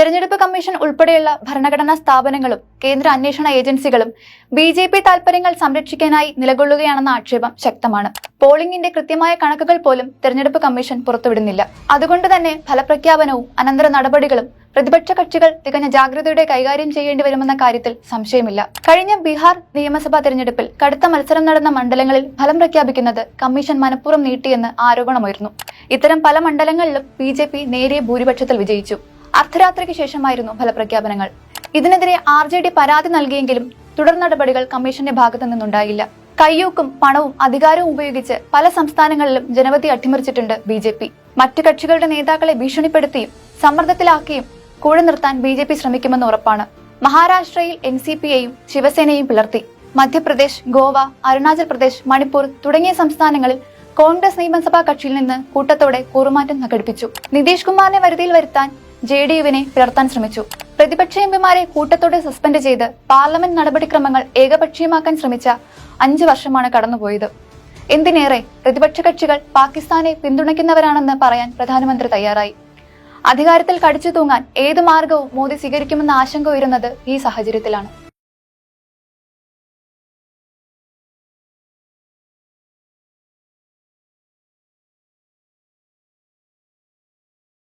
തെരഞ്ഞെടുപ്പ് കമ്മീഷൻ ഉൾപ്പെടെയുള്ള ഭരണഘടനാ സ്ഥാപനങ്ങളും കേന്ദ്ര അന്വേഷണ ഏജൻസികളും ബി.ജെ.പി താൽപര്യങ്ങൾ സംരക്ഷിക്കാനായി നിലകൊള്ളുകയാണെന്ന ആക്ഷേപം ശക്തമാണ്. പോളിംഗിന്റെ കൃത്യമായ കണക്കുകൾ പോലും തെരഞ്ഞെടുപ്പ് കമ്മീഷൻ പുറത്തുവിടുന്നില്ല. അതുകൊണ്ട് തന്നെ ഫലപ്രഖ്യാപനവും അനന്തര നടപടികളും പ്രതിപക്ഷ കക്ഷികൾ തികഞ്ഞ ജാഗ്രതയോടെ കൈകാര്യം ചെയ്യേണ്ടി വരുമെന്ന കാര്യത്തിൽ സംശയമില്ല. കഴിഞ്ഞ ബീഹാർ നിയമസഭാ തെരഞ്ഞെടുപ്പിൽ കടുത്ത മത്സരം നടന്ന മണ്ഡലങ്ങളിൽ ഫലം പ്രഖ്യാപിക്കുന്നത് കമ്മീഷൻ മനഃപൂർവ്വം നീട്ടിയെന്ന് ആരോപണമുയർന്നു. ഇത്തരം പല മണ്ഡലങ്ങളിലും ബി.ജെ.പി നേരിയ ഭൂരിപക്ഷത്തിൽ വിജയിച്ചു. അർദ്ധരാത്രിക്ക് ശേഷമായിരുന്നു ഫലപ്രഖ്യാപനങ്ങൾ. ഇതിനെതിരെ ആർ.ജെ.ഡി പരാതി നൽകിയെങ്കിലും തുടർ നടപടികൾ കമ്മീഷന്റെ ഭാഗത്തു നിന്നുണ്ടായില്ല. കയ്യൂക്കും പണവും അധികാരവും ഉപയോഗിച്ച് പല സംസ്ഥാനങ്ങളിലും ജനവിധി അട്ടിമറിച്ചിട്ടുണ്ട് ബി.ജെ.പി. മറ്റു കക്ഷികളുടെ നേതാക്കളെ ഭീഷണിപ്പെടുത്തിയും സമ്മർദ്ദത്തിലാക്കിയും കൂടെ നിർത്താൻ ബി.ജെ.പി ശ്രമിക്കുമെന്ന് ഉറപ്പാണ്. മഹാരാഷ്ട്രയിൽ എൻ.സി.പിയെയും ശിവസേനയും പിളർത്തി. മധ്യപ്രദേശ്, ഗോവ, അരുണാചൽ പ്രദേശ്, മണിപ്പൂർ തുടങ്ങിയ സംസ്ഥാനങ്ങളിൽ കോൺഗ്രസ് നിയമസഭാ കക്ഷിയിൽ നിന്ന് കൂട്ടത്തോടെ കൂറുമാറ്റം സംഘടിപ്പിച്ചു. നിതീഷ് കുമാറിനെ വരുതിയിൽ വരുത്താൻ ജെ.ഡി.യുവിനെ പിളർത്താൻ ശ്രമിച്ചു. പ്രതിപക്ഷ എംപിമാരെ കൂട്ടത്തോടെ സസ്പെൻഡ് ചെയ്ത് പാർലമെന്റ് നടപടിക്രമങ്ങൾ ഏകപക്ഷീയമാക്കാൻ ശ്രമിച്ച 5 വർഷമാണ് കടന്നുപോയത്. എന്തിനേറെ പ്രതിപക്ഷ കക്ഷികൾ പാകിസ്ഥാനെ പിന്തുണയ്ക്കുന്നവരാണെന്ന് പറയാൻ പ്രധാനമന്ത്രി തയ്യാറായി. അധികാരത്തിൽ കടിച്ചു തൂങ്ങാൻ ഏതു മാർഗവും മോദി സ്വീകരിക്കുമെന്ന ആശങ്ക ഉയരുന്നത് ഈ സാഹചര്യത്തിലാണ്.